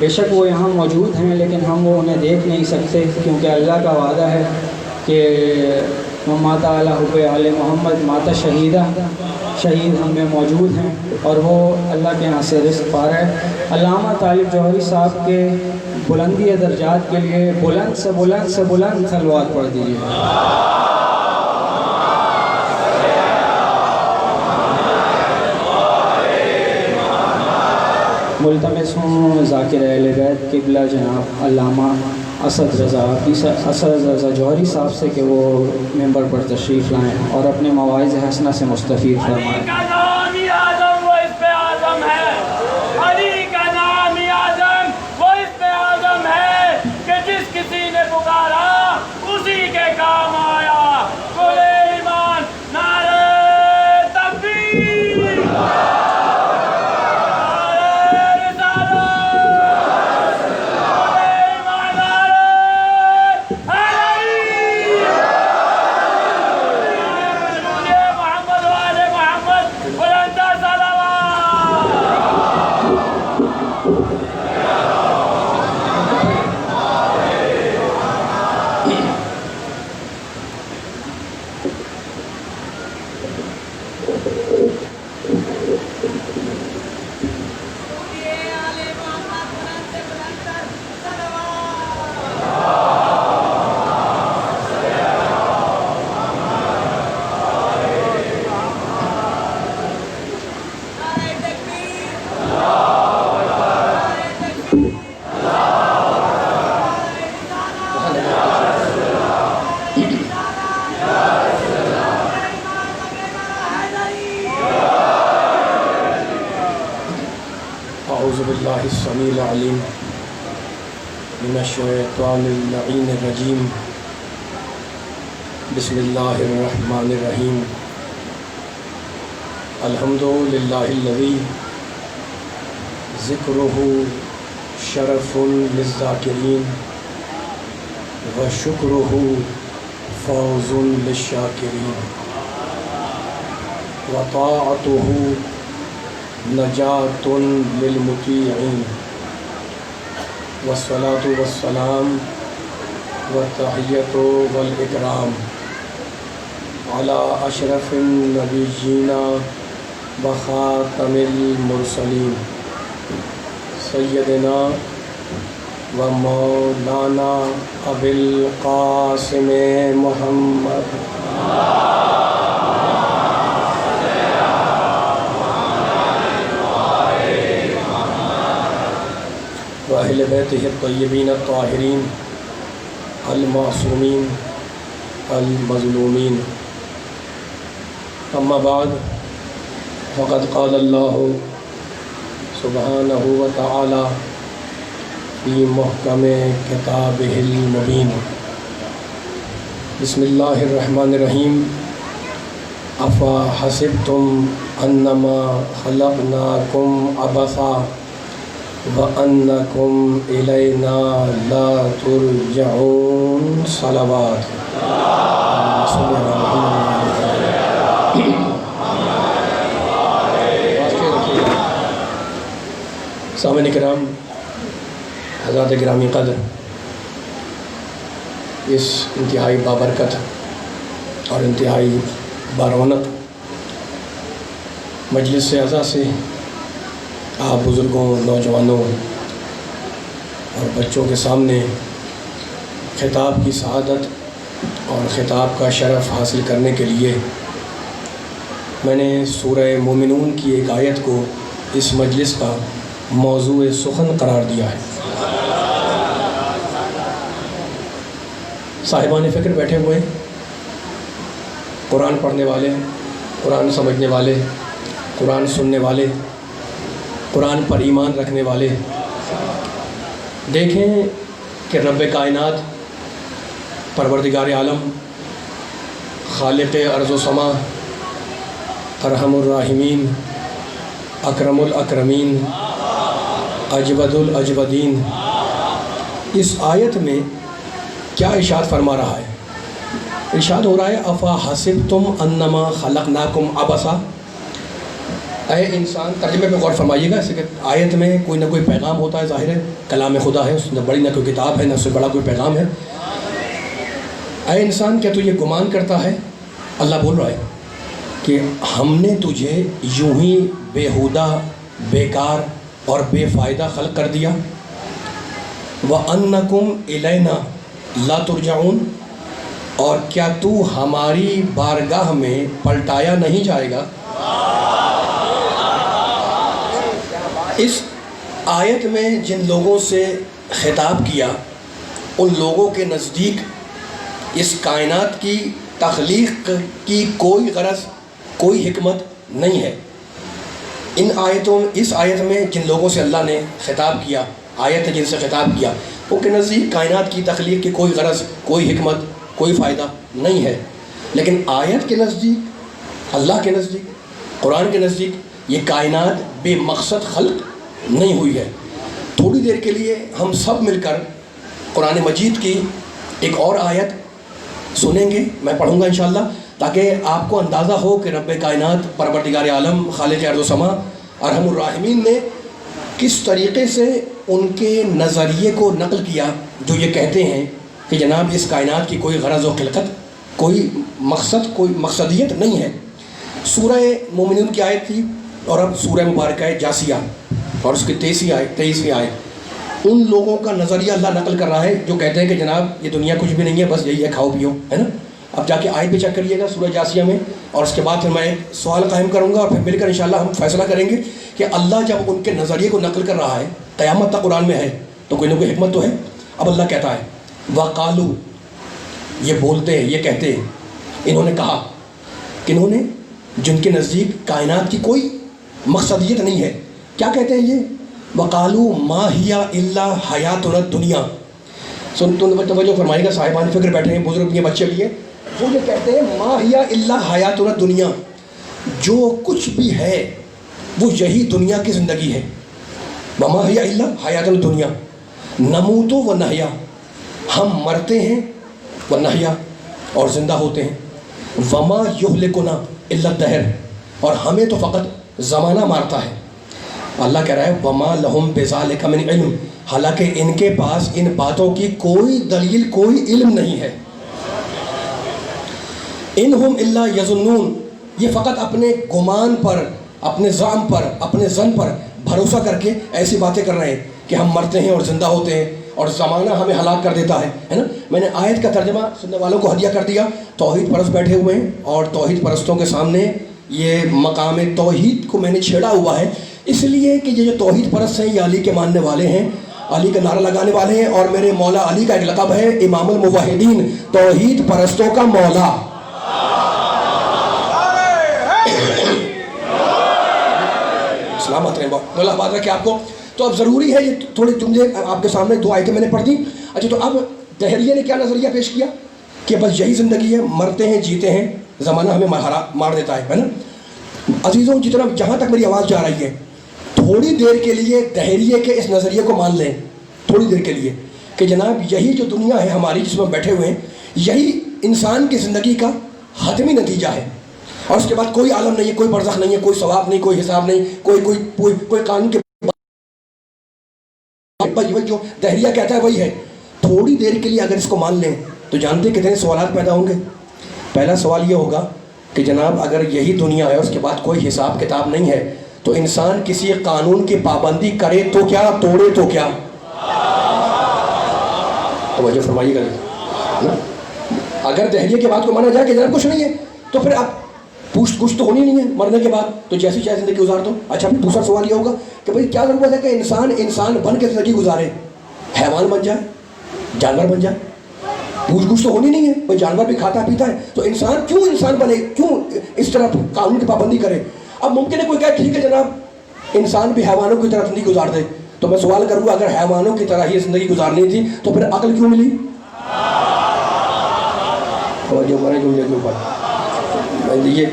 بے شک وہ یہاں موجود ہیں لیکن ہم وہ انہیں دیکھ نہیں سکتے، کیونکہ اللہ کا وعدہ ہے کہ مات علی حب آل محمد مات شہیدہ، شہید ہم میں موجود ہیں اور وہ اللہ کے یہاں سے رزق پا رہے ہیں۔ علامہ طالب جوہری صاحب کے بلندی درجات کے لیے بلند سے بلند سے بلند صلوات پڑھ دیجیے۔ ملتمس ہوں ذاکر اہل بیت قبلہ جناب علامہ اسد رضا جوہری صاحب سے کہ وہ ممبر پر تشریف لائیں اور اپنے مواعظ حسنہ سے مستفید فرمائیں۔ علی کا نام ہی اعظم وہ اس پہ اعظم ہے، علی کا نام ہی اعظم وہ اس پہ اعظم ہے کہ جس کسی نے پکارا اسی کے کام آیا۔ بولے ایمان، نعرہ تکبیر، اعوذ باللہ السمیع العلیم من الشیطان اللعین الرجیم، بسم اللہ الرحمن الرحیم۔ الحمد للہ الذی ذکرہ شرف للذاکرین وشکرہ فوز للشاکرین وطاعتہ نجات للمطیعین والصلاة والسلام والتحیۃ والاکرام علی اشرف النبیین وخاتم المرسلین سیدنا و مولانا ابی القاسم محمد وأہل بیتہ الطیبین الطاہرین المعصومین المظلومین، اما بعد فقد قال اللہ سبحانہ وتعالی فی محکم کتابہ المبین۔ بسم اللہ الرحمن الرحیم۔ افا حسبتم انما خلقناکم عبثا وَأَنَّكُمْ إِلَيْنَا لَا تُرْجَعُونَ صلوات۔ سامعین کرام، حضرات گرامی قدر، اس انتہائی بابرکت اور انتہائی بارونق مجلس سے اعزاز سے آپ بزرگوں، نوجوانوں اور بچوں کے سامنے خطاب کی سعادت اور خطاب کا شرف حاصل کرنے کے لیے میں نے سورہ مومنون کی ایک آیت کو اس مجلس کا موضوع سخن قرار دیا ہے۔ صاحبان فکر بیٹھے ہوئے، قرآن پڑھنے والے، قرآن سمجھنے والے، قرآن سننے والے، قرآن پر ایمان رکھنے والے، دیکھیں کہ رب کائنات، پروردگار عالم، خالق ارض و سما، ارحم الراحمین، اکرم الاکرمین، اجود الاجودین، اس آیت میں کیا ارشاد فرما رہا ہے؟ ارشاد ہو رہا ہے افا حسبتم انما خلقناکم عبثا، اے انسان، ترجمے پہ غور فرمائیے گا، اس کہ آیت میں کوئی نہ کوئی پیغام ہوتا ہے، ظاہر ہے کلام خدا ہے، اس میں بڑی نہ کوئی کتاب ہے، نہ اس سے بڑا کوئی پیغام ہے۔ اے انسان، کیا تو یہ گمان کرتا ہے، اللہ بول رہا ہے، کہ ہم نے تجھے یوں ہی بیہودہ، بیکار اور بے فائدہ خلق کر دیا؟ وَأَنَّكُمْ إِلَيْنَا لَا تُرْجَعُونَ، اور کیا تو ہماری بارگاہ میں پلٹایا نہیں جائے گا؟ اس آیت میں جن لوگوں سے خطاب کیا، ان لوگوں کے نزدیک اس کائنات کی تخلیق کی کوئی غرض، کوئی حکمت نہیں ہے۔ اس آیت میں جن لوگوں سے اللہ نے خطاب کیا، آیت نے جن سے خطاب کیا، ان کے نزدیک کائنات کی تخلیق کی کوئی غرض، کوئی حکمت، کوئی فائدہ نہیں ہے۔ لیکن آیت کے نزدیک، اللہ کے نزدیک، قرآن کے نزدیک یہ کائنات بے مقصد خلق نہیں ہوئی ہے۔ تھوڑی دیر کے لیے ہم سب مل کر قرآن مجید کی ایک اور آیت سنیں گے، میں پڑھوں گا انشاءاللہ، تاکہ آپ کو اندازہ ہو کہ رب کائنات، پروردگار عالم، خالق ارض و سما، ارحم الراحمین نے کس طریقے سے ان کے نظریے کو نقل کیا، جو یہ کہتے ہیں کہ جناب اس کائنات کی کوئی غرض و خلقت، کوئی مقصد، کوئی مقصدیت نہیں ہے۔ سورہ مومنون کی آیت تھی، اور اب سورہ مبارکہ جاسیہ اور اس کی 23ویں آیت، ان لوگوں کا نظریہ اللہ نقل کر رہا ہے جو کہتے ہیں کہ جناب یہ دنیا کچھ بھی نہیں ہے، بس یہی ہے، کھاؤ پیو، ہے نا۔ اب جا کے آیت بھی چیک کریے گا سورہ جاسیہ میں، اور اس کے بعد پھر میں ایک سوال قائم کروں گا، اور پھر مل کر انشاءاللہ ہم فیصلہ کریں گے کہ اللہ جب ان کے نظریے کو نقل کر رہا ہے، قیامت تک قرآن میں ہے، تو کوئی نہ کوئی حکمت تو ہے۔ اب اللہ کہتا ہے وَقَالُوا، یہ بولتے ہیں، یہ کہتے ہیں، انہوں نے کہا، کنہوں نے؟ جن کے نزدیک کائنات کی کوئی مقصدیت نہیں ہے، کیا کہتے ہیں یہ؟ وَقَالُوا مَا هِيَ إِلَّا حَيَاتُنَا الدُّنْيَا۔ توجہ فرمائیے گا، صاحبان فکر بیٹھے ہیں، بزرگ بھی ہیں، بچے بھی ہیں، وہ یہ کہتے ہیں مَا هِيَ إِلَّا حَيَاتُنَا الدُّنْيَا، جو کچھ بھی ہے وہ یہی دنیا کی زندگی ہے۔ وَمَا هِيَ إِلَّا حَيَاتُنَا الدُّنْيَا نَمُوتُ وَنَحْيَا، ہم مرتے ہیں وَنَحْيَا، اور زندہ ہوتے ہیں۔ وَمَا يُهْلِكُنَا إِلَّا الدَّهْرُ، اور ہمیں تو فقط زمانہ مارتا ہے۔ اللہ کہہ رہا ہے وَمَا لَهُمْ بِذَلِكَ مِنْ عِلْمٍ، حالانکہ ان کے پاس ان باتوں کی کوئی دلیل، کوئی علم نہیں ہے۔ اِنْهُمْ إِلَّا يَظُنُّونَ، یہ فقط اپنے گمان پر، اپنے زعم پر، اپنے ظن پر بھروسہ کر کے ایسی باتیں کر رہے ہیں کہ ہم مرتے ہیں اور زندہ ہوتے ہیں اور زمانہ ہمیں ہلاک کر دیتا ہے نا۔ میں نے آیت کا ترجمہ سننے والوں کو ہدیہ کر دیا۔ توحید پرست بیٹھے ہوئے ہیں، اور توحید پرستوں کے سامنے یہ مقام توحید کو میں نے چھیڑا ہوا ہے، اس لیے کہ یہ جو توحید پرست ہیں یہ علی کے ماننے والے ہیں، علی کا نعرہ لگانے والے ہیں، اور میرے مولا علی کا ایک لقب ہے امام الموحدین، توحید پرستوں کا مولا۔ سلامت رہیں، مولا بات رکھے آپ کو۔ تو اب ضروری ہے یہ تھوڑی جملے آپ کے سامنے، 2 آیتیں میں نے پڑھ دی۔ اچھا، تو اب دہریے نے کیا نظریہ پیش کیا کہ بس یہی زندگی ہے، مرتے ہیں، جیتے ہیں، زمانہ ہمیں مار دیتا ہے نا۔ عزیزوں، جتنا جہاں تک میری آواز جا رہی ہے، تھوڑی دیر کے لیے دہریے کے اس نظریے کو مان لیں، تھوڑی دیر کے لیے، کہ جناب یہی جو دنیا ہے ہماری جس میں بیٹھے ہوئے ہیں، یہی انسان کی زندگی کا حتمی نتیجہ ہے، اور اس کے بعد کوئی عالم نہیں ہے، کوئی برزخ نہیں ہے، کوئی ثواب نہیں، کوئی حساب نہیں، کوئی قانون کے جو دہریہ کہتا ہے وہی ہے۔ تھوڑی دیر کے لیے اگر اس کو مان لیں تو جانتے کتنے سوالات پیدا ہوں گے۔ پہلا سوال یہ ہوگا کہ جناب اگر یہی دنیا ہے، اس کے بعد کوئی حساب کتاب نہیں ہے، تو انسان کسی قانون کی پابندی کرے تو کیا، توڑے تو کیا؟ توجہ فرمائیے گا۔ اگر دہریے کے بعد کو مانا جائے کہ جناب کچھ نہیں ہے، تو پھر اب پوچھ کچھ تو ہونی نہیں ہے مرنے کے بعد، تو جیسی چاہے زندگی گزار دو۔ اچھا، پھر دوسرا سوال یہ ہوگا کہ بھئی کیا ضرورت ہے کہ انسان بن کے زندگی گزارے، حیوان بن جائے، جانور بن جائے؟ پوچھ کچھ تو ہونی نہیں ہے، بھئی جانور بھی کھاتا پیتا ہے، تو انسان کیوں انسان بنے، کیوں اس طرح قانون کی پابندی کرے؟ اب ممکن ہے کوئی کہے ٹھیک ہے جناب انسان بھی حیوانوں کی طرح زندگی گزار دے، تو میں سوال کروں گا اگر حیوانوں کی طرح ہی زندگی گزارنی تھی تو پھر عقل کیوں ملی؟ جو ہمارے جملے کے اوپر یہ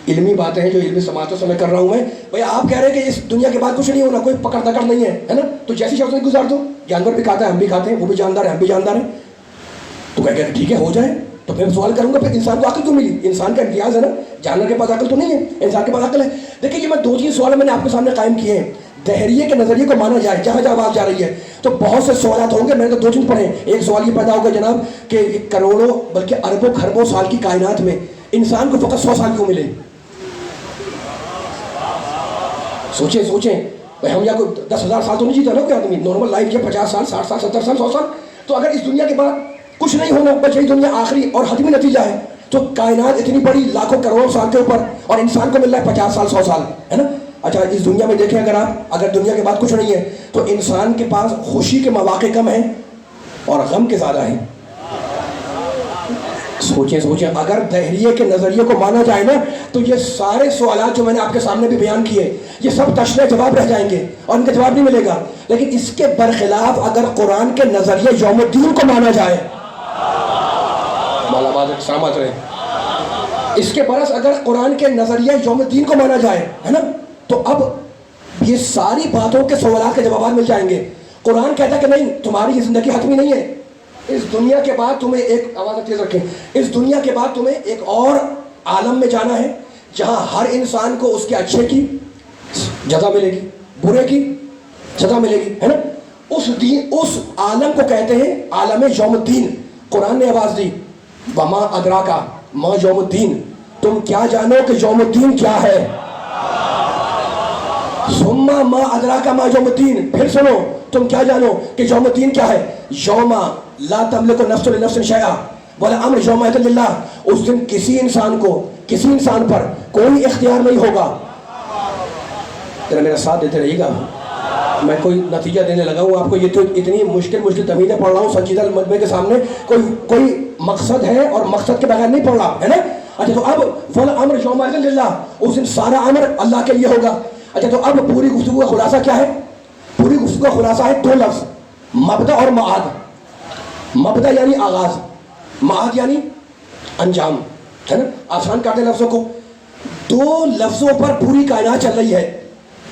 علمی باتیں ہیں جو علمی سماعتوں سے میں کر رہا ہوں میں۔ بھئی آپ کہہ رہے ہیں کہ اس دنیا کے بعد کچھ نہیں ہونا، کوئی پکڑ دکڑ نہیں ہے نا، تو جیسی شخص نے گزار دو، جانور بھی کھاتا ہے، ہم بھی کھاتے ہیں، وہ بھی جاندار ہے، ہم بھی جاندار ہیں، تو کہہ ٹھیک ہے ہو جائے، تو پھر سوال کروں گا پھر انسان کو عقل کیوں ملی؟ انسان کا امتیاز ہے نا، جانور کے پاس عقل تو نہیں ہے، انسان کے پاس عقل ہے۔ دیکھیں یہ میں 2-3 سوال میں نے آپ کے سامنے قائم کیے ہیں۔ دہریے کے نظریے کو مانا جائے، جہاں جہاں بات جا رہی ہے تو بہت سے سوالات ہوں گے، میں نے تو 2 پڑھے۔ ایک سوال یہ پیدا ہوگا جناب کہ کروڑوں بلکہ اربوں خربوں سال کی کائنات میں انسان کو فقط 100 سال کیوں ملے؟ سوچیں بھائی، ہم یا کوئی 10,000 سال تو نہیں جیتا نا کوئی آدمی، نارمل لائف یہ 50 سال 60 سال 70 سال 100 سال۔ تو اگر اس دنیا کے بعد کچھ نہیں ہونا، بس یہی دنیا آخری اور حتمی نتیجہ ہے، تو کائنات اتنی بڑی لاکھوں کروڑوں سال کے اوپر اور انسان کو مل رہا ہے 50 سال 100 سال، ہے نا؟ اچھا اس دنیا میں دیکھیں اگر دنیا کے بعد کچھ نہیں ہے تو انسان کے پاس خوشی کے مواقع کم ہیں اور غم کے زیادہ ہیں۔ سوچیں اگر دہریے کے نظریے کو مانا جائے نا تو یہ سارے سوالات جو میں نے آپ کے سامنے بھی بیان کیے یہ سب تشنہ جواب رہ جائیں گے اور ان کا جواب نہیں ملے گا۔ لیکن اس کے برخلاف اگر قرآن کے نظریے یوم الدین کو مانا جائے، سلامت رہے، اس کے برعکس اگر قرآن کے نظریے یوم الدین کو مانا جائے، ہے نا، تو اب یہ ساری باتوں کے سوالات کے جوابات مل جائیں گے۔ قرآن کہتا ہے کہ نہیں، تمہاری یہ زندگی حتمی نہیں ہے، اس دنیا کے بعد تمہیں ایک آواز تیز رکھیں، اس دنیا کے بعد تمہیں ایک اور عالم میں جانا ہے جہاں ہر انسان کو اس کے اچھے کی جزا ملے گی، برے کی سزا ملے گی، ہے نا۔ اس عالم کو کہتے ہیں عالم یوم الدین۔ قرآن نے آواز دی وما ادراکا ما یوم الدین، تم کیا جانو کہ یوم الدین کیا ہے؟ ثم ما ادراکا ما یوم الدین، پھر سنو تم کیا جانو کہ یوم الدین کیا ہے؟ یوم لا تملک نفس لنفس شیئا والامر یومئذ للہ، اس دن کسی انسان پر کوئی اختیار نہیں ہوگا۔ میرا ساتھ دیتے رہیے گا، میں کوئی نتیجہ دینے لگا ہوں آپ کو، یہ تو اتنی مشکل تمیزیں پڑھ رہا ہوں سنجیدہ مجمع کے سامنے، کوئی مقصد ہے اور مقصد کے بغیر نہیں پڑھ رہا ہے نا۔ اچھا تو اب والامر یومئذ للہ، اس دن سارا امر اللہ کے لیے ہوگا۔ اچھا تو اب پوری گفتگو کا خلاصہ کیا ہے؟ پوری گفتگو کا خلاصہ ہے 2 لفظ، مبدا اور معاد۔ مبدا یعنی آغاز، معاد یعنی انجام، ہے نا۔ آسان کر دیں لفظوں کو، 2 لفظوں پر پوری کائنات چل رہی ہے۔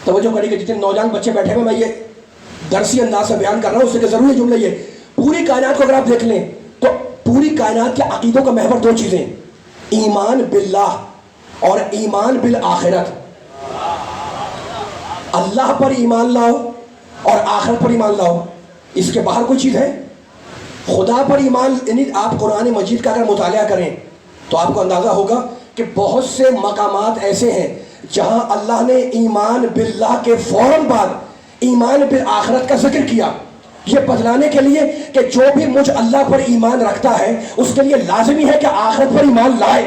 توجہ کریں کہ جتنے نوجوان بچے بیٹھے ہیں، میں یہ درسی انداز سے بیان کر رہا ہوں، اس سے ضروری جملہ یہ، پوری کائنات کو اگر آپ دیکھ لیں تو پوری کائنات کے عقیدوں کا محور 2 چیزیں، ایمان باللہ اور ایمان بالآخرت۔ اللہ پر ایمان لاؤ اور آخرت پر ایمان لاؤ، اس کے باہر کوئی چیز ہے؟ خدا پر ایمان، یعنی آپ قرآن مجید کا اگر مطالعہ کریں تو آپ کو اندازہ ہوگا کہ بہت سے مقامات ایسے ہیں جہاں اللہ نے ایمان باللہ کے فوراً بعد ایمان بالآخرت کا ذکر کیا، یہ بتلانے کے لیے کہ جو بھی مجھ اللہ پر ایمان رکھتا ہے اس کے لیے لازمی ہے کہ آخرت پر ایمان لائے۔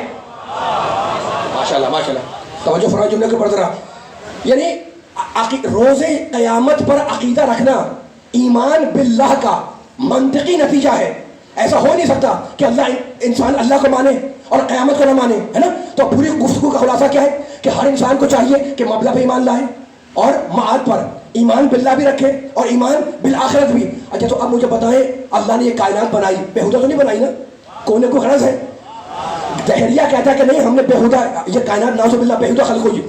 ماشاءاللہ ماشاءاللہ، توجہ فرمائیں جملے کے اوپر ذرا، یعنی روز قیامت پر عقیدہ رکھنا ایمان باللہ کا منطقی نتیجہ ہے۔ ایسا ہو نہیں سکتا کہ انسان اللہ کو مانے اور قیامت کو نہ مانے، ہے نا۔ تو پوری گفتگو کا خلاصہ کیا ہے کہ ہر انسان کو چاہیے کہ مبدا پہ ایمان لائے اور معاد پر ایمان باللہ بھی رکھے اور ایمان بالآخرت بھی۔ اچھا تو اب مجھے بتائیں، اللہ نے یہ کائنات بنائی، بےہودہ تو نہیں بنائی نا، کوئی نہ کوئی غرض ہے۔ دہریہ کہتا ہے کہ نہیں، ہم نے بےہودہ یہ کائنات نعوذ باللہ بےہودہ خلق ہوئی،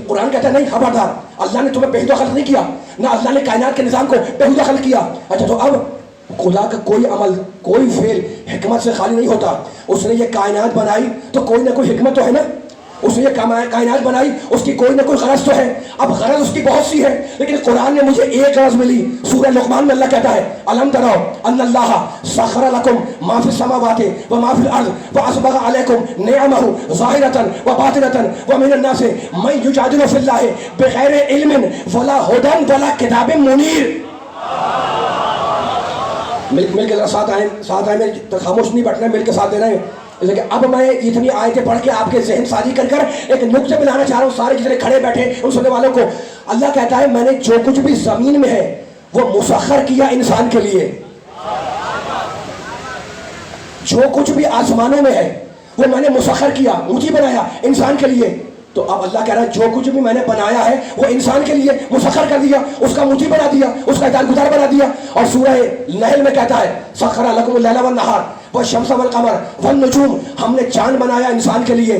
قرآن کہتا ہے نہیں، خبردار، اللہ نے تمہیں بےہودہ خلق نہیں کیا، نہ اللہ نے کائنات کے نظام کو بےہودہ خلق کیا۔ اچھا تو اب خدا کا کوئی عمل کوئی فعل حکمت سے خالی نہیں ہوتا۔ اس نے یہ کائنات بنائی تو کوئی نہ کوئی حکمت تو ہے نا، اس نے یہ کائنات بنائی اس کی کوئی نہ کوئی غرض تو ہے۔ اب غرض اس کی بہت سی ہے لیکن قرآن نے مجھے ایک غرض ملی۔ سورہ لقمان میں اللہ کہتا ہے الم تروا ان اللہ سخر لکم ما فی السماوات و ما فی الارض واسبغ علیکم نعمہ ظاہرۃ و باطنۃ ومن الناس من یجادل فی اللہ بغیر علم ولا ہدی ولا کتاب منیر۔ مل کے ذرا ساتھ آئیں، میں خاموش نہیں بیٹھنا، مل کے ساتھ دینا ہے۔ لیکن اب میں اتنی آیتیں پڑھ کے آپ کے ذہن سازی کر ایک نقطے میں لانا چاہ رہا ہوں سارے جتنے کھڑے بیٹھے ان سننے والوں کو۔ اللہ کہتا ہے میں نے جو کچھ بھی زمین میں ہے وہ مسخر کیا انسان کے لیے، جو کچھ بھی آسمانوں میں ہے وہ میں نے مسخر کیا، مجھے بنایا انسان کے لیے۔ تو اب اللہ کہہ رہا ہے جو کچھ بھی میں نے بنایا ہے وہ انسان کے لیے مسخر کر دیا، اس کا مجھے بنا دیا، اس کا اطاعت گزار بنا دیا۔ اور سورہ نحل میں کہتا ہے سخر لکم اللیل والنہار والشمس والقمر والنجوم، ہم نے چاند بنایا انسان کے لیے،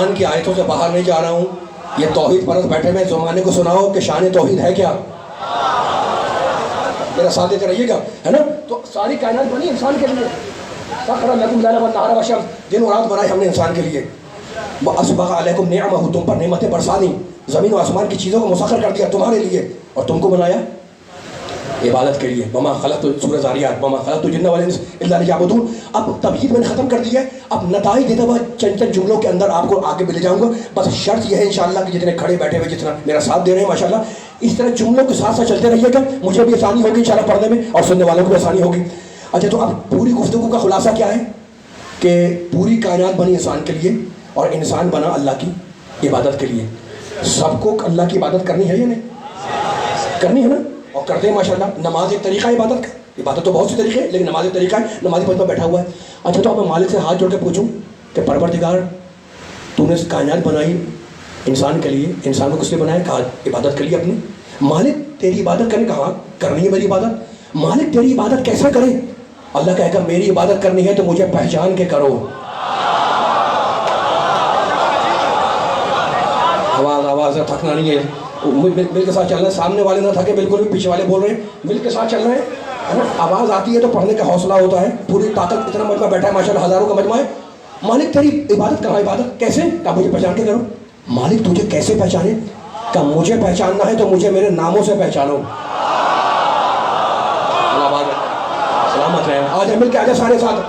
قرآن کی آیتوں سے باہر نہیں جا رہا ہوں. یہ توحید پرست بیٹھے میں زمانے کو سناؤ کہ شان توحید ہے کیا. میرا ساتھ دیتے رہیے گا, ہے نا. تو ساری کائنات بنی انسان کے لیے. سخر لکم اللیل والنہار والشمس, دن و رات بنائے ہم نے انسان کے لیے. واسبغ علیکم نعمہ, تم پر نعمتیں برسا دیں, زمین و آسمان کی چیزوں کو مسخر کر دیا تمہارے لیے, اور تم کو بنایا عبادت کے لیے. وما خلقت, سورہ ذاریات, وما خلقت الجن والانس الا لیعبدون. اب توحید میں نے ختم کر دیا ہے. اب نتائج دیتا ہوا چند جملوں کے اندر آپ کو آگے بھی لے جاؤں گا. بس شرط یہ ہے انشاءاللہ کہ جتنے کھڑے بیٹھے ہوئے جتنا میرا ساتھ دے رہے ہیں ماشاءاللہ, اس طرح جملوں کے ساتھ ساتھ چلتے رہیے گا. مجھے بھی آسانی ہوگی انشاءاللہ پڑھنے میں, اور سننے والوں کو بھی آسانی ہوگی. اچھا, تو اب پوری گفتگو کا خلاصہ کیا ہے کہ پوری کائنات بنی انسان کے لیے, اور انسان بنا اللہ کی عبادت کے لیے. سب کو اللہ کی عبادت کرنی ہے یا نہیں؟ کرنی ہے نا, اور کرتے ہیں ماشاءاللہ. نماز ایک طریقہ ہے عبادت کا. عبادت تو بہت سی طریقے ہیں, لیکن نماز ایک طریقہ ہے. نمازی پنج میں بیٹھا ہوا ہے. اچھا, تو اب میں مالک سے ہاتھ جوڑ کے پوچھوں کہ پروردگار تو نے کائنات بنائی انسان کے لیے, انسان کو کس لیے بنایا؟ کہا عبادت کے لیے اپنی. مالک تیری عبادت کرنے, کہاں کرنی ہے میری عبادت. مالک تیری عبادت کیسے کرے؟ اللہ کہے گا میری عبادت کرنی ہے تو مجھے پہچان کے کرو. آواز تھکنا نہیں ہے, مل کے ساتھ چلنا ہے. سامنے والے نہ تھکے بالکل بھی, پیچھے والے بول رہے ہیں مل کے ساتھ چلنا ہے. آواز آتی ہے تو پڑھنے کا حوصلہ ہوتا ہے. پوری طاقت, اتنا مجمع بیٹھا ہے ماشاءاللہ, ہزاروں کا مجمع ہے. مالک تیری عبادت کہاں, عبادت کیسے؟ کہا مجھے پہچان کے کرو. مالک تجھے کیسے پہچانے؟ کہا مجھے پہچاننا ہے تو مجھے میرے ناموں سے پہچانو. سلامت رہے, آ جائے مل کے آ جائے سارے ساتھ.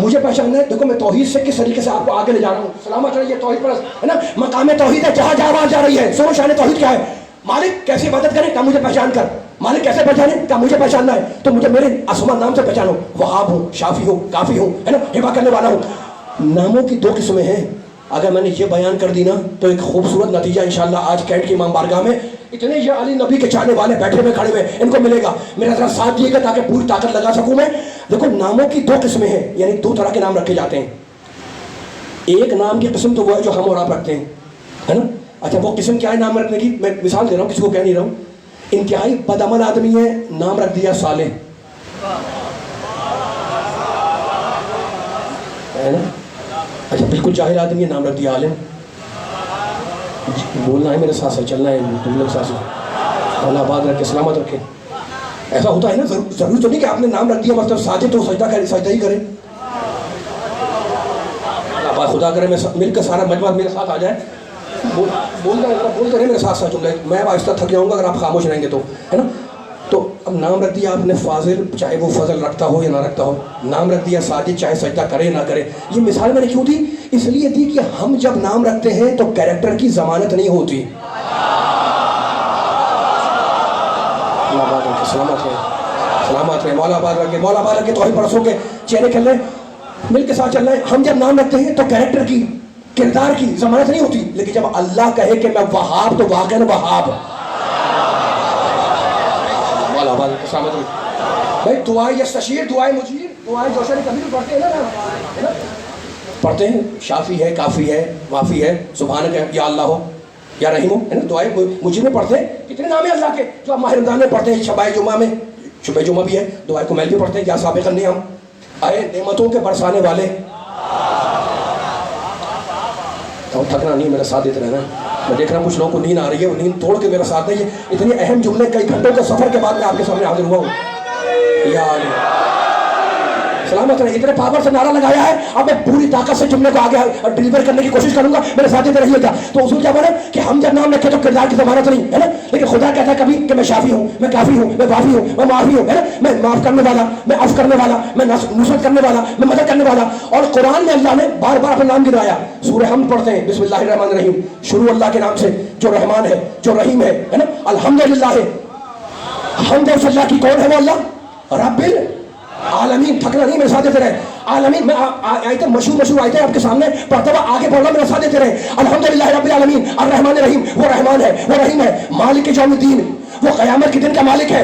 مجھے پہچاننا ہے. دیکھو میں توحید سے کس طریقے سے آپ کو آگے لے جا رہا ہوں. سلامت رہیے, توحید پر ہے نا, مقام توحید ہے, جہاں جہاں آواز جا رہی ہے. سنو شان توحید کیا ہے. مالک کیسے عبادت کریں؟ کہا مجھے پہچان کر. مالک کیسے پہچانے؟ کہا مجھے پہچاننا ہے تو مجھے میرے اسماء نام سے پہچانو. وہاب ہوں, شافی ہوں, کافی ہوں, ہے نا, ہبا کرنے والا ہوں. ناموں کی دو قسمیں ہیں. اگر میں نے یہ بیان کر دی نا تو ایک خوبصورت نتیجہ انشاءاللہ آج کیٹ کی امام بارگاہ میں اتنے یہ علی نبی کے چاہنے والے بیٹھے ہوئے کھڑے ہوئے ان کو ملے گا. میرا ذرا ساتھ دیے گا تاکہ پوری طاقت لگا سکوں میں. دیکھو ناموں کی دو قسمیں ہیں, یعنی دو طرح کے نام رکھے جاتے ہیں. ایک نام کی قسم تو وہ ہے جو ہم اور آپ رکھتے ہیں, ہے نا. اچھا, وہ قسم کیا ہے نام رکھنے کی؟ میں مثال دے رہا ہوں, کسی کو کہہ نہیں رہا ہوں. انتہائی بدعمل آدمی ہے, نام رکھ دیا صالح, ہے نا. اچھا, بالکل جاہل آدمی ہے, نام رکھ دیا عالم. بولنا ہے میرے ساتھ سے, چلنا ہے تم لوگ ساتھ سے. اللہ آباد رکھے, سلامت رکھے. ایسا ہوتا ہے نا, ضروری تو نہیں کہ آپ نے نام رکھ دیا مطلب ساجد تو سجدہ کرے, سجدہ ہی کرے. اللہ آباد خدا کرے میں مل کر سارا مجمع میرے ساتھ آ جائے. بولتے رہے میرے ساتھ ساتھ جملے, میں آہستہ تھک جاؤں گا اگر آپ خاموش رہیں گے تو, ہے نا. تو اب نام رکھ دیا آپ نے فاضل, چاہے وہ فضل رکھتا ہو یا نہ رکھتا ہو. نام رکھ دیا ساجد, چاہے سجدہ کرے نہ کرے. یہ مثال میں نے کیوں دی؟ اس لیے دی کہ ہم جب نام رکھتے ہیں تو کیریکٹر کی ضمانت نہیں ہوتی. سلامت ہے, سلامت ہے. مولا آباد رکھے, مولا آباد رکھے. توحید پرستوں کے چہرے کھل رہے ہیں, مل کے ساتھ چل رہے ہیں. ہم جب نام رکھتے ہیں تو کیریکٹر کی, کردار کی ضمانت نہیں ہوتی. لیکن جب اللہ کہے کہ میں وہاب تو واقعا وہاب. مولا آباد رکھے, سلامت رکھے. بھائی دعائے یستشیر, دعائے مجیر, دعائے جوشن کبیر پڑھتے ہیں نا, پڑھتے ہیں. شافی ہے, کافی ہے, وافی ہے, سبحانک ہے, یا اللہ ہو یا رحیم ہو, ہے نا. دعائے مجیر میں پڑھتے ہیں. کتنے نام ہیں اللہ کے جو آپ ماہ رمضان میں پڑھتے ہیں. شبائے جمعہ میں, شبہ جمعہ بھی ہے. دعائے کمیل بھی پڑھتے ہیں. یا سابقا نعم, آئے نعمتوں کے برسانے والے. تو تھکنا نہیں, میرا ساتھ دیتے رہنا. میں دیکھ رہا ہوں کچھ لوگوں کو نیند آ رہی ہے, وہ نیند توڑ کے میرا ساتھ دیں. یہ اتنے اہم جملے کئی گھنٹوں کے سفر کے بعد میں آپ کے سامنے حاضر ہوا ہوں. یا سلامت رہے. اتنے پاور سے نعرہ لگایا ہے, اب میں پوری طاقت سے جملے کو آگے ڈلیور کرنے کی کوشش کروں گا. میرے ساتھ دیتے رہیے گا. تو اصول کیا بولے کہ ہم جب نام رکھے تو کردار کی ضمانت نہیں, ہے نا. لیکن خدا کہتا ہے کبھی کہ میں شافی ہوں, میں کافی ہوں, میں وافی ہوں, میں معافی ہوں, ہے نا. میں معاف کرنے والا, میں عفو کرنے والا, میں نصرت کرنے والا, میں مدد کرنے والا. اور قرآن میں اللہ نے بار بار اپنا نام گنوایا. سورہ حمد پڑھتے ہیں, بسم اللہ الرحمن الرحیم, شروع اللہ کے نام سے جو رحمان ہے, جو رحیم ہے, ہے نا. الحمدللہ ہے, حمد و اللہ کی کون ہے؟ وہ اللہ رب العالمین. تھکنا نہیں, میرے ساتھ دیتے رہے. عالمین, میں آیتیں مشہور آیتیں آپ کے سامنے پڑھتا ہوا آگے بڑھ رہا, میرے ساتھ دیتے رہے. الحمدللہ رب العالمین الرحمن الرحیم, وہ رحمان ہے, وہ رحیم ہے. مالک یوم الدین, وہ قیامت کے دن کا مالک ہے.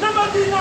نہ مدینہ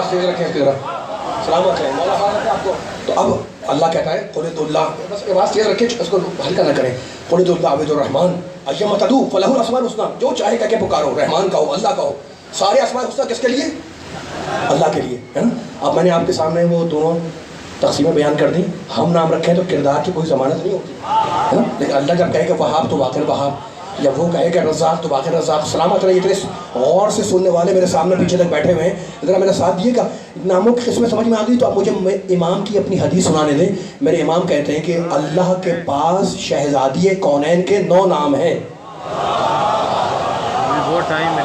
آواز تیز رکھیں ذرا. سلامت رہیں مولا آواز رکھیں آپ کو. تو اب اللہ کہتا ہے قل ادعوا اللہ, بس آواز تیز رکھیں, اس کو ہلکا نہ کریں. قل ادعوا اللہ عبد الرحمن ایما تدعوا فلہ الاسماء الحسنی, جو چاہے کہ پکارو, رحمان کہو, اللہ کہو. سارے اسماء الحسنی کس کے لیے؟ اللہ کے لیے, ہے نا. اب میں نے آپ کے سامنے وہ دونوں تقسیمیں بیان کر دیں. ہم نام رکھیں تو کردار کی کوئی ضمانت نہیں ہوتی, ہے نا. لیکن اللہ جب کہے کہ وہاب تو واقع وہاب, جب وہ کہے کہ رزاق تو واقع رزاق. سلامت رہیے. اتنے غور سے سننے والے میرے سامنے پیچھے تک بیٹھے ہوئے ہیں, ذرا میرا ساتھ دیے گا. ناموں کی قسمیں سمجھ میں آ گئی تو اب مجھے امام کی اپنی حدیث سنانے دیں. میرے امام کہتے ہیں کہ اللہ کے پاس شہزادی کونین کے 9 نام ہیں.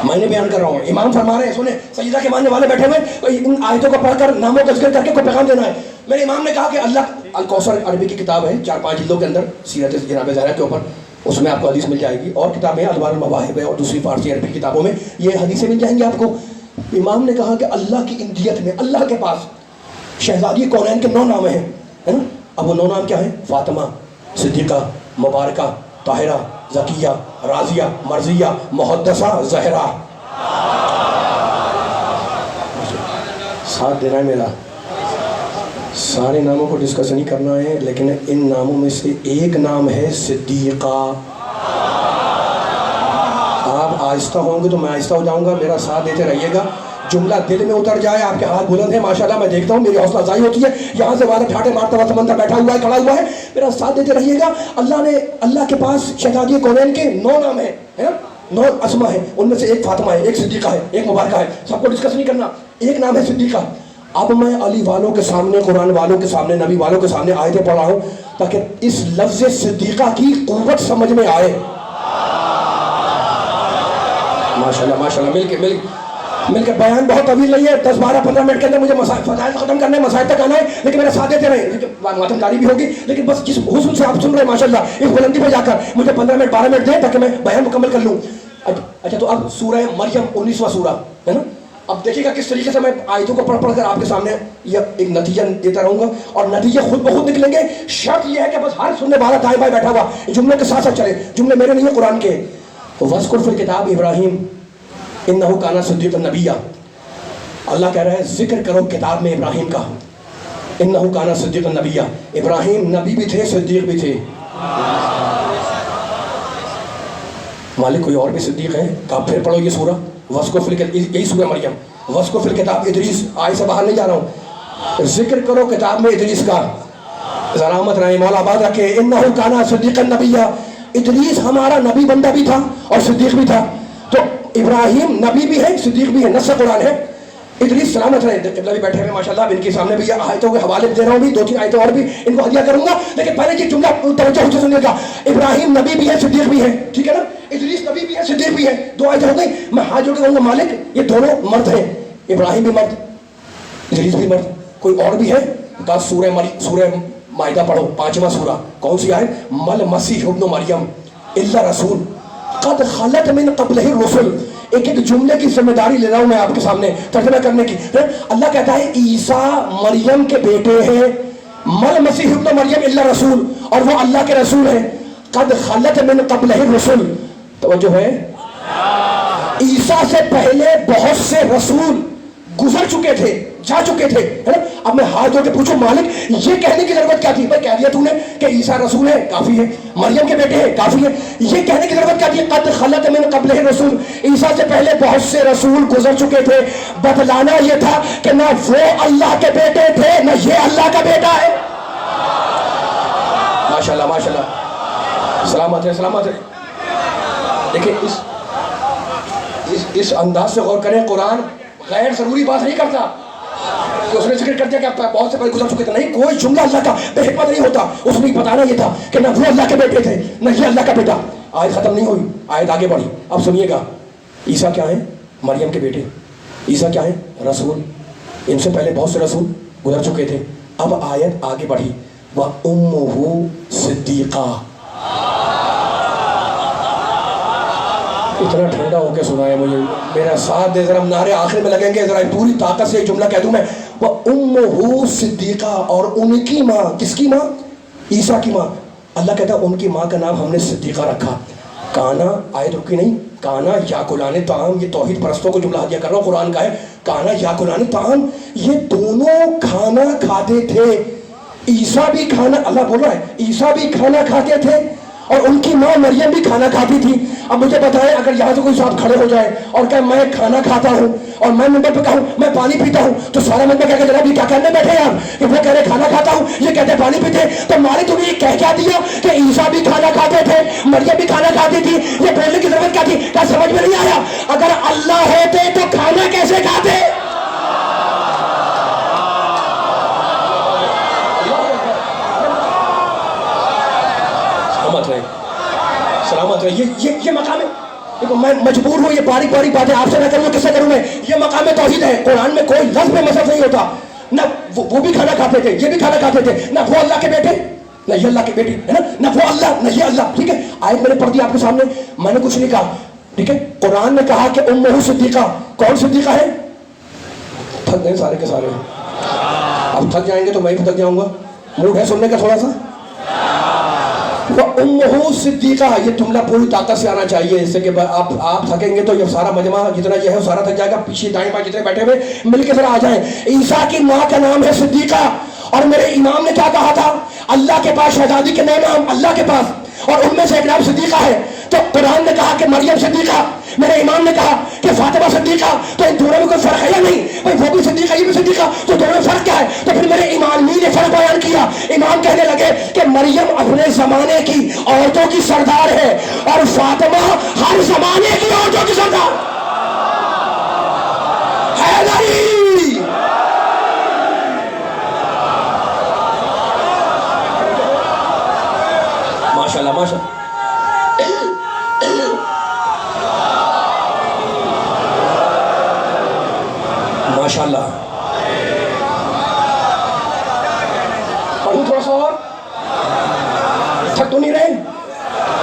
میں نے بیان کر رہا ہوں, امام فرما رہے ہیں, سنیں. سجدہ کے ماننے والے بیٹھے ہوئے, ان آیتوں کو پڑھ کر ناموں کا ذکر کر کے کوئی پیغام دینا ہے. میرے امام نے کہا کہ اللہ, الکوثر عربی کی کتاب ہے 4-5 جلدوں کے اندر سیرت جناب زہرا کے اوپر, اس میں آپ کو حدیث مل جائے گی. اور کتابیں الوار المواہب ہے, اور دوسری فارسی عربی کتابوں میں یہ حدیثیں مل جائیں گی آپ کو. امام نے کہا کہ اللہ کی اندیت میں اللہ کے پاس شہزادی کونین کے 9 نام ہیں, ہے نا. اب وہ 9 نام کیا ہیں؟ فاطمہ, صدیقہ, مبارکہ, طاہرہ, زکیہ, راضیہ, مرضیہ, محدثہ, زہرا. ساتھ دینا ہے میرا. سارے ناموں کو ڈسکس نہیں کرنا ہے, لیکن ان ناموں میں سے ایک نام ہے صدیقہ. آپ آہستہ ہوں گے تو میں آہستہ ہو جاؤں گا, میرا ساتھ دیتے رہیے گا. جملہ دل میں اتر جائے, آپ کے ہاتھ بلند ہیں ماشاءاللہ, میں دیکھتا ہوں میری حوصلہ افزائی ہوتی ہے. یہاں سے والد ٹھاٹے مارتا ہوا سمندر بیٹھا ہوا ہے, کھڑا ہوا ہے, میرا ساتھ دیتے رہیے گا. اللہ کے پاس شہزادی کونین کے 9 نام ہیں, ہے نا, 9 اسما ہیں. ان میں سے ایک فاطمہ ہے, ایک صدیقہ ہے, ایک مبارکہ ہے. سب کو ڈسکس نہیں کرنا. ایک نام ہے صدیقہ. اب میں علی والوں کے سامنے, قرآن والوں کے سامنے, نبی والوں کے سامنے آیتیں پڑھ رہا ہوں تاکہ اس لفظ صدیقہ کی قوت سمجھ میں آئے. ماشاءاللہ ماشاءاللہ. مل کے بیان بہت طویل نہیں ہے, 10-12-15 منٹ کے اندر مجھے فضائل ختم کرنے, مسائل تک آنا ہے, لیکن میرا ساتھ دیتے رہے. ماتم کاری بھی ہوگی, لیکن بس جس حسن سے آپ سن رہے ہیں ماشاءاللہ, اس بلندی پہ جا کر مجھے 15 منٹ 12 منٹ دیں تاکہ میں بیان مکمل کر لوں. اچھا, تو اب سورہ مریم 19واں سورہ ہے نا. اب دیکھیے گا کس طریقے سے میں آیتوں کو پڑھ کر آپ کے سامنے یہ ایک نتیجہ دیتا رہوں گا, اور نتیجے خود بخود نکلیں گے. شرط یہ ہے کہ بس ہر سننے والا دائیں بائیں بیٹھا ہوا جملوں کے ساتھ ساتھ چلے. جملے میرے نہیں ہیں, قرآن کے. وَاذْكُرْ فِي الْكِتَابِ إِبْرَاهِيمَ إِنَّهُ كَانَ صِدِّيقًا نَبِيًّا. اللہ کہہ رہا ہے ذکر کرو کتاب میں ابراہیم کا. انہو کانا صدیقا نبیہ, ابراہیم نبی بھی تھے, صدیق بھی تھے. مالک کوئی اور بھی صدیق ہے؟ آپ پھر پڑھو یہ سورہ وذکر فی الکتاب, یہی سورہ مریم. وذکر فی الکتاب ادریس, آئے سے باہر نہیں جا رہا ہوں. ذکر کرو کتاب میں ادریس کا. سلامت رہیں, مولا آباد رکھے. انہو کانا صدیقا نبیہ, ادریس ہمارا نبی بندہ بھی تھا اور صدیق بھی تھا. تو ابراہیم نبی بھی ہے, صدیق بھی ہے, نص قرآن ہے. ادریس سلامت رہے. قبلہ بھی بیٹھے ہوئے ماشاءاللہ, اب ان کے سامنے بھی آیتوں کے حوالے دے رہا ہوں, بھی 2-3 آیتیں اور بھی ان کو ہدیہ کروں گا. لیکن پہلے یہ جملہ توجہ سے سنیے گا. ابراہیم نبی بھی ہے, صدیق بھی ہے, ٹھیک ہے نا. ادریس نبی بھی ہے, صدیق بھی ہے. 2 آیتیں ہو گئی. میں ہاتھ جوڑ کے کہوں گا مالک یہ دونوں مرد ہیں, ابراہیم بھی مرد, ادریس بھی مرد. کوئی اور بھی ہے؟ کہا سورہ مائدہ پڑھو, 5واں سورہ. کون سی آئے؟ مل مسیح ابن مریم الا رسول قد خلت من قبلہ الرسل. ایک ایک جملے کی ذمہ داری لے رہا ہوں میں آپ کے سامنے ترجمہ کرنے کی. اللہ کہتا ہے عیسیٰ مریم کے بیٹے ہیں, مل مسیح ابن مریم الا رسول, اور وہ اللہ کے رسول ہیں. قد خلت من قبلہ الرسل, توجہ ہے, عیسیٰ سے پہلے بہت سے رسول گزر چکے تھے, جا چکے تھے. اب میں ہاتھ جوڑ کے پوچھوں مالک یہ کہنے کی ضرورت کیا تھی؟ بھائی کہہ دیا تو نے کہ عیسیٰ رسول ہے, کافی ہے. مریم کے بیٹے ہیں, کافی ہے. یہ کہنے کی ضرورت کیا تھی؟ قد خلت من قبلہ رسول, عیسیٰ سے پہلے بہت سے رسول گزر چکے تھے. بتلانا یہ تھا کہ نہ وہ اللہ کے بیٹے تھے نہ یہ اللہ کا بیٹا ہے. ماشاءاللہ ماشاءاللہ, سلامت ہے سلامت ہے. دیکھیں اس انداز سے غور کریں. قرآن غیر ضروری بات نہیں کرتا کہ اس نے ذکر کر دیا کہ بہت سے پہلے گزر چکے تھے. نہیں, کوئی جملہ اللہ کا بے حکمت نہیں ہوتا. اس نے بتانا یہ تھا کہ نہ وہ اللہ کے بیٹے تھے نہ یہ اللہ کا بیٹا. آیت ختم نہیں ہوئی, آیت آگے بڑھی. اب سنیے گا, عیسیٰ کیا ہیں؟ مریم کے بیٹے. عیسیٰ کیا ہیں؟ رسول. ان سے پہلے بہت سے رسول گزر چکے تھے. اب آیت آگے بڑھی, وَأُمُّهُ صِدِّيقَةٌ. اتنا ٹھنڈا ہو کے سنا ہے مجھے, میرا ساتھ دے. ذرا نعرے آخر میں لگیں گے, ذرا پوری طاقت سے ایک جملہ کہہ دوں میں. وَأُمُّهُ صِدِّيقَةٌ, اور ان کی ماں. کس کی ماں؟ عیسیٰ کی ماں. اللہ کہتا ہے ان کی ماں کا نام ہم نے صدیقہ رکھا. کانا آیت رکی نہیں, کانا یا کلان طعام, یہ توحید پرستوں کو جملہ ہدیہ کر رہا ہوں, قرآن کا ہے. کانا یا کلان طعام, یہ دونوں کھانا کھاتے تھے. عیسیٰ بھی کھانا, اللہ بول رہا ہے, عیسیٰ بھی کھانا کھاتے تھے اور ان کی ماں مریم بھی کھانا کھاتی تھی. اب مجھے بتائیں, اگر یہاں سے کوئی صاحب کھڑے ہو جائے اور کہ میں کھانا کھاتا ہوں اور میں ممبر پہ کہوں میں پانی پیتا ہوں, تو سارا ممبر کہہ کے جناب یہ کیا کرنے بیٹھے آپ کہ وہ کہہ رہے کھانا کھاتا ہوں, یہ کہتے ہیں پانی پیتے. تو مالک تمہیں یہ کہہ کیا دیا کہ عیسیٰ بھی کھانا کھاتے تھے, مریم بھی کھانا کھاتی تھی, یہ بولنے کی ضرورت کیا تھی؟ کیا سمجھ میں نہیں آیا؟ اگر اللہ ہوتے تو کھانا کیسے کھاتے؟ سلامت رہے. یہ مقام ہے. دیکھو میں مجبور ہوں یہ باریک باریک باتیں آپ سے نہ کروں, کس سے کروں میں؟ یہ مقام توحید ہے. قرآن میں کوئی لفظ میں مصرف نہیں ہوتا. نہ وہ بھی کھانا کھاتے تھے, یہ بھی کھانا کھاتے تھے. نہ وہ اللہ کے بیٹے نہ یہ اللہ کے بیٹی ہے نا, نہ وہ اللہ نہ یہ اللہ. ٹھیک ہے, آیت میں نے پڑھ دی آپ کے سامنے, میں نے کچھ نہیں کہا. ٹھیک ہے, قرآن نے کہا کہ امہ صدیقہ. کون صدیقہ ہے؟ تھک گئے سارے کے سارے. اب تھک جائیں گے تو میں بھی تھک جاؤں گا. موڈ ہے سننے کا تھوڑا سا؟ وَأُمُّهُ صدیقہ, یہ جملہ پوری طاقت سے آنا چاہیے, اس سے کہ آپ تھکیں گے تو یہ سارا مجمع جتنا یہ ہے وہ سارا تھک جائے گا. پیچھے دائیں بائیں جتنے بیٹھے ہوئے مل کے ذرا آ جائیں. عیسیٰ کی ماں کا نام ہے صدیقہ, اور میرے امام نے کیا کہا تھا؟ اللہ کے پاس شہزادی کے نام اللہ کے پاس, اور ان میں سے ایک نام صدیقہ ہے. تو قرآن نے کہا کہ مریم صدیقہ, میرے امام نے کہا کہ فاطمہ صدیقہ. تو ان دونوں میں کوئی فرق ہے یا نہیں؟ بھائی وہ بھی صدیقہ یہ بھی صدیقہ, تو دونوں میں فرق کیا ہے؟ تو پھر میرے امام نے فرق بیان کیا. امام کہنے لگے کہ مریم اپنے زمانے کی عورتوں کی سردار ہے اور فاطمہ ہر زمانے کی عورتوں کی سردار ہے. نہیں ماشاءاللہ ماشاءاللہ ماشاءاللہ. پڑھوں تھوڑا سا اور, تھک تو نہیں رہے؟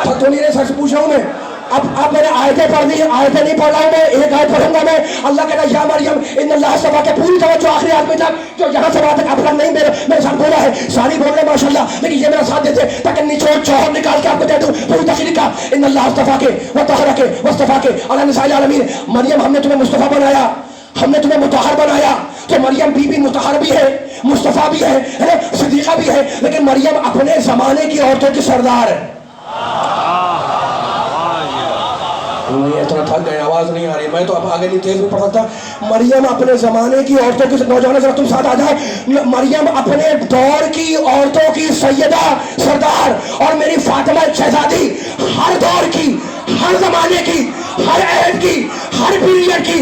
تھک تو نہیں رہے؟ سچ پوچھ رہا ہوں میں. اب میں نے آیتیں پڑھ دی, آیتیں نہیں پڑھ رہا ہوں میں, ایک آیت پڑھوں گا میں. اللہ کہتا ہے یا مریم ان اللہ اصطفاک کے پوری توجہ آخری آیت میں تک جو یہاں سے وہاں تک اپنا نہیں میرے ساتھ بولا ہے, ساری بول رہے ماشاءاللہ, لیکن یہ میرا ساتھ دیتے تاکہ نچوڑ چوہر نکال کے آپ کو دے دوں. پوری تقریر کا ان اللہ اصطفاک وطہرک واصطفاک علی نساء العالمین. مریم ہم نے تمہیں مصطفیٰ بنایا, ہم نے تمہیں مطہر بنایا. تو مریم بی بی مطہر بھی ہے, مصطفیٰ بھی ہے, صدیقہ بھی ہے, لیکن مریم اپنے زمانے کی عورتوں کی سردار ہے. اتنا تھک گئے, آواز نہیں آ رہی, میں تو اب آگے نہیں تیز بھی پڑھ سکتا. مریم اپنے زمانے کی عورتوں کی, نوجوانوں ذرا تم ساتھ آ جاؤ. مریم اپنے دور کی عورتوں کی سیدہ سردار, اور میری فاطمہ شہزادی ہر دور کی, ہر زمانے کی, ہر عہد کی, ہر پیریڈ کی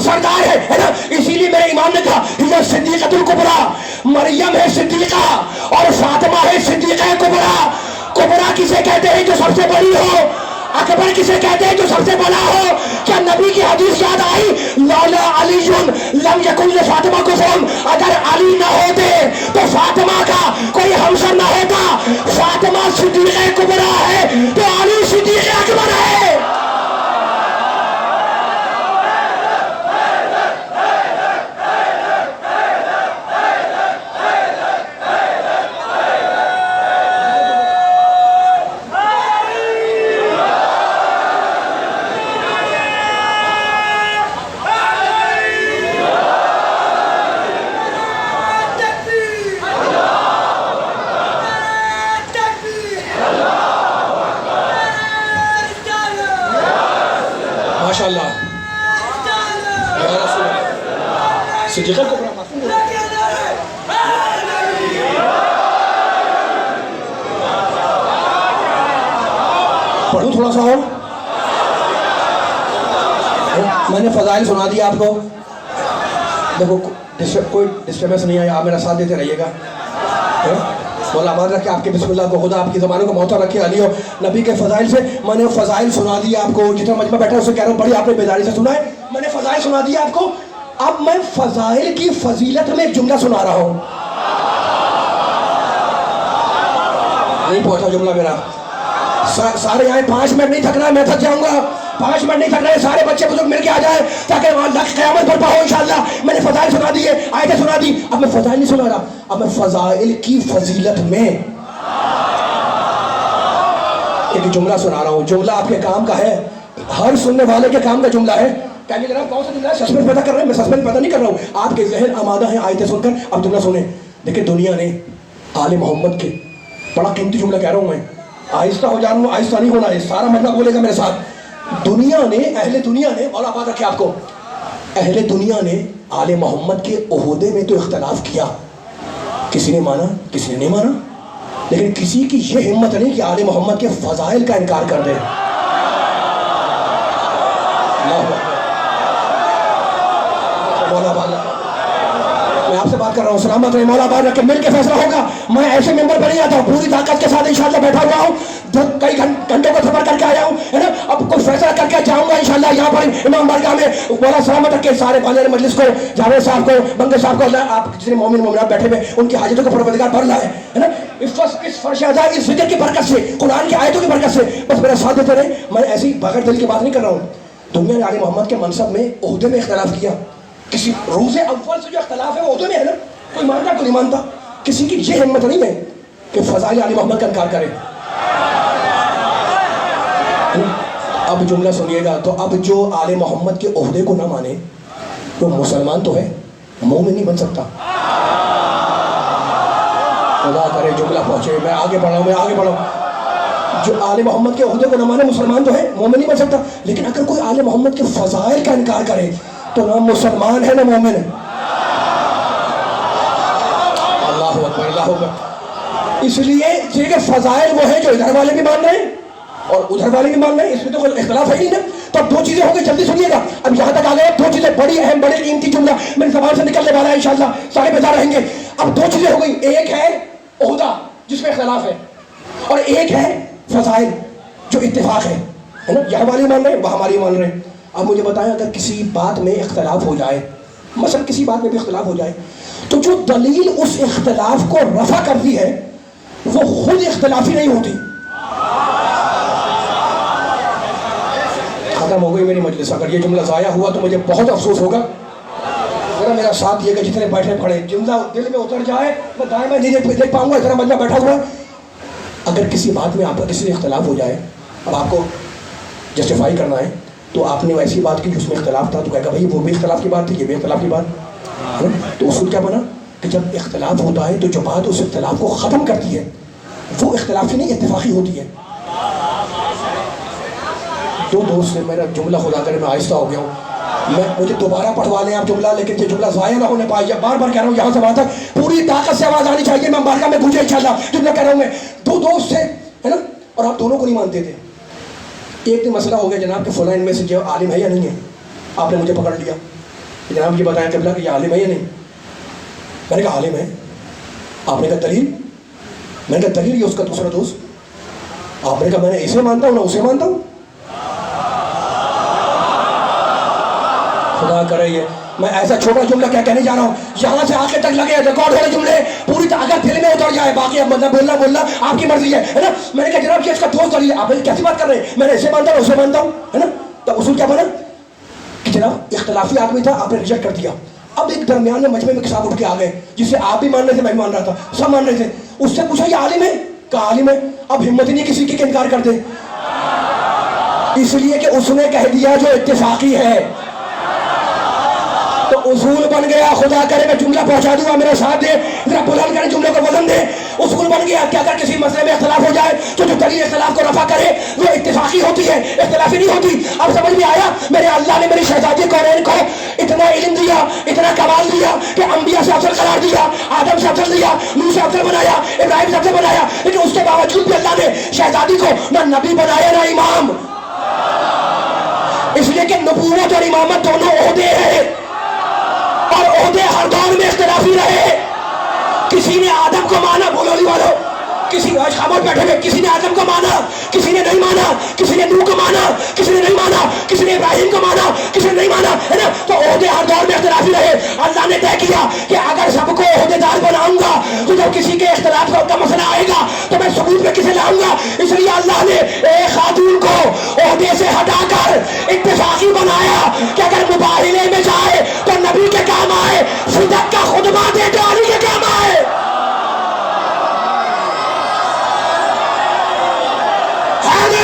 سردار ہے نا. اسی لیے میرے امام نے کہا یہ صدیقۃ الکبریٰ, مریم ہے صدیقہ اور فاطمہ ہے صدیقہ کبریٰ. کبریٰ کسے کہتے ہیں؟ جو سب سے بڑی ہو. اکبر کسے کہتے ہیں؟ جو سب سے بڑا ہو. کیا نبی کی حدیث یاد آئی؟ لولا علی لم یکن لفاطمہ کفر, اگر علی نہ ہوتے تو فاطمہ کا کوئی ہمسر نہ ہوتا. فاطمہ صدیقہ کبریٰ ہے تو علی صدیقہ اکبر ہے. صدیقہ کبریٰ پڑھوں تھوڑا سا اور. میں نے فضائل سنا دیا آپ کو. دیکھو کوئی ڈسٹربنس نہیں آیا, آپ میرا ساتھ دیتے رہیے گا. مولا آباد رکھے آپ کے بسم اللہ کو, خدا آپ کی زبانوں کو معطر رکھے. علی اور نبی کے فضائل سے میں نے فضائل سنا دیا آپ کو. جتنا مجمع بیٹھا اس سے کہہ رہا ہوں بڑی آپ نے بیداری سے سنا ہے. میں نے فضائل سنا دیا آپ کو. اب میں فضائل کی فضیلت میں ایک جملہ سنا رہا ہوں. نہیں پہنچا جملہ میرا. سارے آئے, 5 منٹ نہیں تھک رہا ہے, میں تھک جاؤں گا. 5 منٹ نہیں تھک رہے, سارے بچے بزرگ مل کے آ جائیں تاکہ اللہ قیامت پر پاؤ انشاءاللہ. میں نے فضائل سنا دیے, آیتیں سنا دی. اب میں فضائل نہیں سنا رہا, اب میں فضائل کی فضیلت میں ایک ایک جملہ سنا رہا ہوں, جملہ آپ کے کام کا ہے, ہر سننے والے کے کام کا جملہ ہے. کہنے جناب کون سا جملہ ہے؟ سسپینس پیدا کر رہے ہیں. میں سسپینس پیدا نہیں کر رہا ہوں, آپ کے ذہن آمادہ ہیں آیتیں سن کر. اب جملہ سنیں. دیکھیں دنیا نے آل محمد کے, بڑا قیمتی جملہ کہہ رہا ہوں میں, آہستہ ہو جا رہا ہوں, آہستہ نہیں ہونا ہے, سارا مجمع بولے گا میرے ساتھ. دنیا نے, اہل دنیا نے, مولا آباد رکھے آپ کو, اہل دنیا نے آل محمد کے عہدے میں تو اختلاف کیا, کسی نے مانا کسی نے نہیں مانا, لیکن کسی کی یہ ہمت نہیں کہ آل محمد کے فضائل کا انکار کر دے. مولا آباد, میں آپ سے بات کر رہا ہوں, سلامت رہے, مولا آباد رکھ کے مل کے فیصلہ ہوگا. میں ایسے ممبر پر نہیں آتا ہوں, پوری طاقت کے ساتھ انشاءاللہ بیٹھا ہوا ہوں, کئی گھنٹوں کا سفر کر کے آیا ہوں, ہے نا. اب کوئی فیصلہ کر کے جاؤں گا انشاءاللہ یہاں پر امام بارگاہ میں. مولا سلامت رکھ کے سارے بانیان مجلس کو, جاوید صاحب کو, بنگے صاحب کو, اللہ آپ جتنے مومن مومنات بیٹھے ہوئے ان کی حاجتوں کو پروردگار بھر لائے, ہے نا. اس فرش اعضاء, اس ذکر کی برکت سے, قرآن کی آیتوں کی برکت سے بس میرا ساتھ دیتے رہے. میں ایسی بغیر دل کی بات نہیں کر رہا ہوں. دنیا نے آل محمد کے منصب میں, عہدے میں اختلاف کیا. کسی روز اول سے جو اختلاف ہے وہ عہدے میں ہے نا, کوئی مانتا کوئی نہیں مانتا. کسی کی یہ ہمت نہیں ہے کہ فضائل آل محمد کا انکار کرے. اب جملہ سنیے گا, تو اب جو آل محمد کے عہدے کو نہ مانے وہ مسلمان تو ہے, مومن نہیں بن سکتا. خدا کرے جملہ پہنچے, میں آگے بڑھا ہوں. جو آل محمد کے عہدے کو نہ مانے مسلمان تو ہے, مومن نہیں بن سکتا. لیکن اگر کوئی آل محمد کے فضائل کا انکار کرے تو نہ مسلمان ہے نہ مومن ہے. اللہ اکبر, اللہ اکبر. اس لیے یہ کہ فضائل وہ ہیں جو ادھر والے بھی مان رہے ہیں اور ادھر والے بھی مان رہے ہیں, اس میں تو کوئی اختلاف ہے ہی نہیں. تو اب دو چیزیں ہو گئی, جلدی سنیے گا. اب یہاں تک آ گئے, دو چیزیں بڑی اہم, بڑے قیمتی جملہ میری زبان سے نکلنے والا ہے انشاءاللہ, سارے بیدار رہیں گے. اب دو چیزیں ہو گئی, ایک ہے عہدہ جس میں اختلاف ہے, اور ایک ہے فضائل جو اتفاق ہے نا. یہاں والے مان رہے ہیں, وہاں والے مان رہے ہیں. اب مجھے بتائیں, اگر کسی بات میں اختلاف ہو جائے, مثلا کسی بات میں بھی اختلاف ہو جائے, تو جو دلیل اس اختلاف کو رفع کرتی ہے وہ خود اختلافی نہیں ہوتی. ختم ہو گئی میری مجلس. اگر یہ جملہ ضائع ہوا تو مجھے بہت افسوس ہوگا. ذرا میرا ساتھ یہ کہ جتنے بیٹھے پڑے, جملہ دل میں اتر جائے, میں دائیں میں نہیں دیکھ پاؤں گا, ذرا مجلس بیٹھا ہوا. اگر کسی بات میں آپ کا کسی سے اختلاف ہو جائے, اب آپ کو جسٹیفائی کرنا ہے, تو آپ نے ایسی بات کی جس میں اختلاف تھا, تو کہے گا بھائی وہ بھی اختلاف کی بات تھی, یہ بھی اختلاف کی بات ہے. تو اصول کیا بنا کہ جب اختلاف ہوتا ہے تو جو بات اس اختلاف کو ختم کرتی ہے وہ اختلافی نہیں, اتفاقی ہوتی ہے. دو دوست سے میرا جملہ خدا کرے, میں آہستہ ہو گیا ہوں, مجھے دوبارہ پڑھوا لیں آپ جملہ, لیکن یہ جملہ ضائع نہ ہونے پائے. بار بار کہہ رہا ہوں, یہاں سے وہاں تک پوری طاقت سے آواز آنی چاہیے, میں بارگاہ میں گونجے انشاءاللہ. جملہ کہہ رہا ہوں میں, دو دوست تھے ہے نا, اور آپ دونوں کو نہیں مانتے تھے. ایک دن مسئلہ ہو گیا جناب کہ فلاں ان میں سے جو عالم ہے یا نہیں ہے. آپ نے مجھے پکڑ لیا, جناب یہ بتائیں قبلہ کہ یہ عالم ہے یا نہیں. میں نے کہا عالم ہے. آپ نے کہا دلیل. میں نے کہا دلیل یہ اس کا دوسرا دوست. آپ نے کہا میں نے اسے مانتا ہوں نہ اسے مانتا ہوں. خدا کرے یہ میں ایسا چھوٹا جملہ کیا کہنے جا رہا ہوں, یہاں سے آخر تک لگے ریکارڈ والے جملے پوری طاقت دل میں اتر جائے, باقی اب بولنا آپ کی مرضی ہے نا. میں نے کہا جناب یہ اس کا دوست دلیل. آپ کیسی بات کر رہے ہیں, میں نے اسے مانتا ہوں اسے مانتا ہوں, ہے نا. تو اصول کیا بنا کہ جناب اختلافی آدمی تھا, آپ نے ریجیکٹ کر دیا. اب ایک درمیان میں مجمع میں صاحب اٹھ کے آ گئے, جسے آپ بھی مان رہے تھے, میں بھی مان رہا تھا, سب مان رہے تھے. اس سے پوچھا یہ عالم ہے, کہا عالم ہے. اب ہمت نہیں کسی کی انکار کر دے, اس لیے کہ اس نے کہہ دیا جو اتفاقی ہے. تو اصول بن گیا, خدا کرے میں جملہ پہنچا دوں گا, میرے ساتھ دے, ذرا بلند کریں جملے کو, وزن دے. اصول بن گیا کہ اگر کسی مسئلے میں اختلاف ہو جائے تو جو دلیل اختلاف کو رفع کرے وہ اتفاقی ہوتی ہے, اختلافی نہیں ہوتی. اب سمجھ میں آیا, میرے اللہ نے میری شہزادی کونین کو اتنا علم دیا, اتنا کمال دیا کہ انبیاء سے افضل قرار دیا, آدم سے افضل دیا, نوح سے افضل بنایا, ابراہیم سے افضل بنایا. لیکن اس کے باوجود بھی اللہ نے شہزادی کو نہ نبی بنایا نہ امام, اس لیے کہ نبوت اور امامت دونوں عہدے ہیں, اور عہدے ہر دور میں اختلافی رہے. کسی نے آدم کو مانا, بولو نہیں والو, کسی خاموش بیٹھے ہوئے, کسی نے آدم کو مانا, کسی نے نہیں مانا, کسی نے نوح کو مانا, کسی نے نہیں مانا, کسی نے ابراہیم کو مانا, کسی نے نہیں مانا, ہے نا. تو عہدے ہر دور میں اختلافی رہے. اللہ نے طے کیا کہ اگر سب کو عہدے دار بناؤں گا تو جب کسی کے اختلاف کا مسئلہ آئے گا تو میں ثبوت میں کسے لاؤں گا. اس لیے اللہ نے ایک خاتون کو عہدے سے ہٹا کر اتفاقی بنایا کہ اگر مباہلے میں جائے تو نبی کے کام آئے, صدق کا خطبہ دے تو علی کے کام آئے. ہے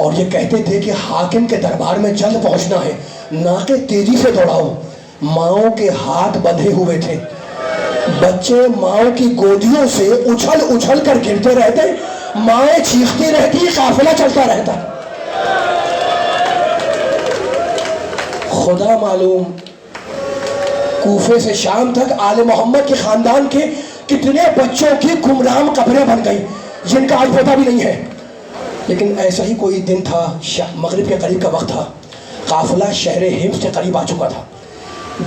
اور یہ کہتے تھے کہ حاکم کے دربار میں جلد پہنچنا ہے، ناکے تیزی سے دوڑاؤ۔ ماؤں کے ہاتھ بندھے ہوئے تھے، بچے ماؤں کی گودیوں سے اچھل اچھل کر گرتے رہتے، مائیں چیختی رہتی، قافلہ چلتا رہتا۔ خدا معلوم کوفے سے شام تک آل محمد کے خاندان کے کتنے بچوں کی گمنام قبریں بن گئی جن کا آج پتہ بھی نہیں ہے۔ لیکن ایسا ہی کوئی دن تھا، مغرب کے قریب کا وقت تھا، قافلہ شہر حمص کے قریب آ چکا تھا۔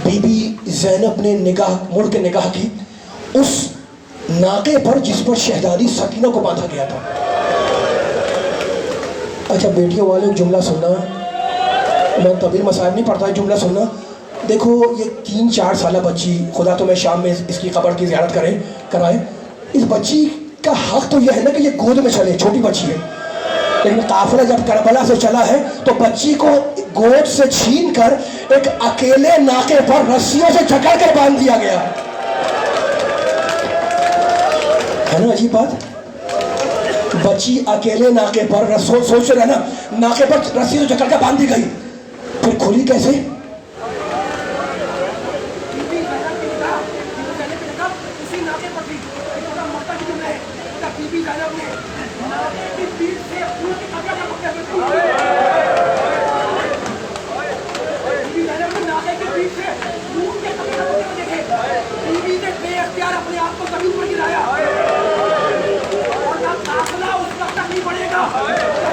بی بی زینب نے مڑ کے نگاہ کی اس ناقے پر جس پر شہزادی سکینہ کو باندھا گیا تھا۔ اچھا بیٹیوں والے جملہ سننا، میں طویل مسائل نہیں پڑھتا، جملہ سننا۔ دیکھو یہ 3-4 سالہ بچی، خدا تمہیں شام میں اس کی قبر کی زیارت کرائے، اس بچی کا حق تو یہ ہے نا کہ یہ گود میں چلے، چھوٹی بچی ہے، لیکن قافلہ جب کربلا سے چلا ہے تو بچی کو گود سے چھین کر ایک اکیلے ناقے پر رسیوں سے جکڑ کر باندھ دیا گیا ہے نا۔ عجیب بات، بچی اکیلے ناقے پر سوچ رہے نا، ناقے پر رسی سے جکڑ کر باندھ دی گئی، پھر کھلی کیسے؟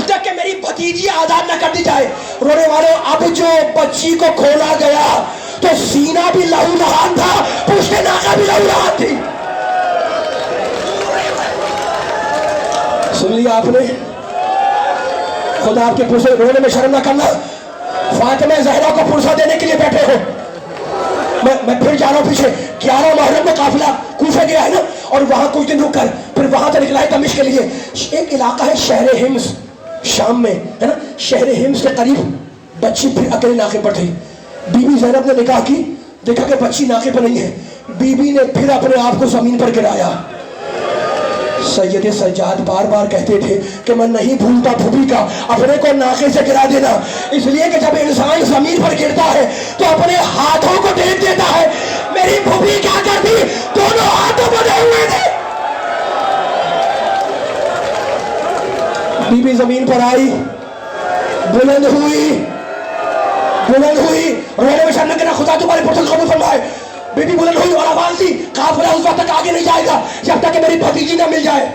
تک کہ میری بھتیجی آزاد نہ کر دی جائے۔ رونے والوں، اب جو بچی کو کھولا گیا تو سینہ بھی لہو لہان تھا، پشت ناقہ بھی لہو لہان تھی۔ سن لیا آپ نے؟ خدا آپ کے پرسے رونے میں شرم نہ کرنا۔ فاطمہ زہرا کو پرسہ دینے کے لیے بیٹھے ہو، میں پھر جا رہا ہوں پیچھے۔ 11 محرم میں قافلہ کوفہ گیا ہے نا، اور وہاں کچھ دن رک کر پھر وہاں سے نکلا ہے دمشق کے لیے۔ ایک علاقہ ہے شہر حمص، شام میں ہے نا، شہر حمص کے قریب بچی پھر اکیلے ناقے پر تھی۔ بی بی زینب نے نکاح کی، دیکھا کہ بچی ناقے پر نہیں ہے، بی بی نے پھر اپنے آپ کو زمین پر گرایا۔ سید سجاد بار بار کہتے تھے کہ میں نہیں بھولتا پھوپھی کا اپنے کو ناقے سے گرا دینا، اس لیے کہ جب انسان زمین پر گرتا ہے تو اپنے ہاتھوں کو ٹیک دیتا ہے۔ میری پھوپھی کیا کرتی؟ دونوں ہاتھوں بندھے ہوئے تھے۔ بی بی زمین پر آئی، بلند ہوئی، رونے میں شرم کرنا، خدا تمہارے پرسل قبول فرمائے۔ بی بی بلند ہوئی اور آواز دی، قافلہ اس وقت تک آگے نہیں جائے گا جب تک کہ میری بھتیجی نہ مل جائے۔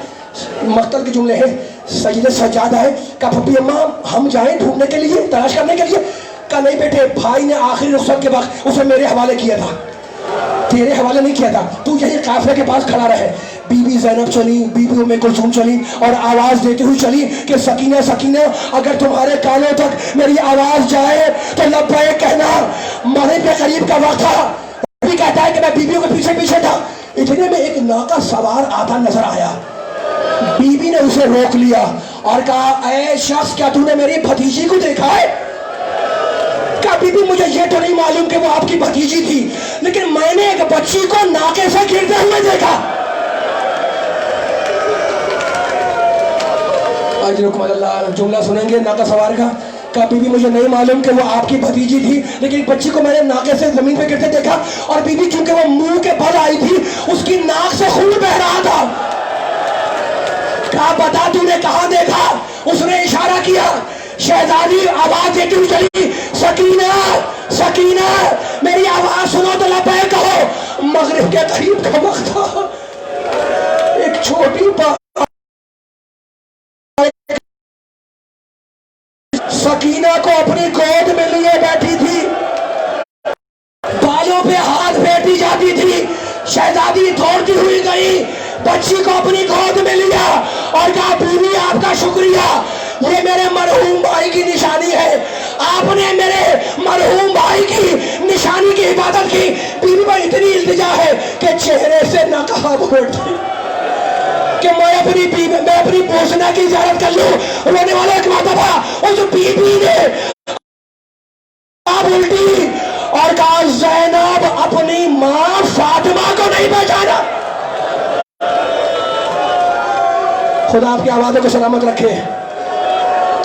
مقتل کے جملے ہیں، سید سجاد آئے، کہا پھپھی اماں ہم جائیں ڈھونڈنے کے لیے، تلاش کرنے کے لیے؟ کہا نہیں بیٹے، بھائی نے آخری رخصت کے وقت اسے میرے حوالے کیا تھا، تیرے حوالے نہیں کیا تھا، تو یہی قافلے کے پاس کھڑا رہے۔ بی بی زینب چلی، بی بی ام کلثوم چلی اور آواز دیتی ہوئی چلی کہ سکینہ سکینہ، اگر تمہارے کانوں تک میری آواز جائے تو لبیک کہنا۔ مغرب کے قریب کا وقت تھا، بھی کہتا ہے کہ میں بیویوں کے پیچھے پیچھے تھا، اتنے میں ایک ناقہ سوار آتا نظر آیا۔ بی بی نے اسے روک لیا اور کہا اے شخص، کیا تو نے میری بھتیجی کو دیکھا ہے؟ کہا بی بی مجھے یہ تو نہیں معلوم کہ وہ آپ کی بھتیجی تھی، لیکن میں نے ایک بچی کو ناقے سے گرتے ہوئے دیکھا۔ اجرکم اللہ، جملہ سنیں گے ناقہ سوار کا۔ کہا بی بی مجھے نہیں معلوم کہ وہ آپ کی بھتیجی تھی، لیکن ایک بچی کو میں نے ناقے سے زمین پہ گرتے دیکھا، اور بی بی چونکہ وہ منہ کے بل آئی تھی، اس کی ناک سے خون بہ رہا تھا۔ کہا بتا تو نے کہاں دیکھا؟ اس نے اشارہ کیا۔ شہزادی آواز دیتی ہوئی چلی، سکینہ سکینہ، میری آواز سنو تو لبیک کہو۔ مغرب کے قریب کا وقت تھا، ایک چھوٹی سکینہ کو اپنی گود میں لیے بیٹھی تھی، بالوں پہ ہاتھ پھیرتی جاتی تھی۔ شہزادی دوڑتی ہوئی گئی، بچی کو اپنی گود میں لیا اور کہا بیوی آپ کا شکریہ، یہ میرے مرحوم بھائی کی نشانی ہے، آپ نے میرے مرحوم بھائی کی نشانی کی عبادت کی۔ بیوی پر اتنی التجا ہے کہ چہرے سے نقاب اٹھتی کہ میں اپنی پوسنا کی زیارت کر لوں۔ رونے والا ایک مرتبہ اس بی بی نے الٹی اور کہا زینب اپنی ماں فاطمہ کو نہیں پہچانا۔ خدا آپ کی آوازوں کو سلامت رکھے۔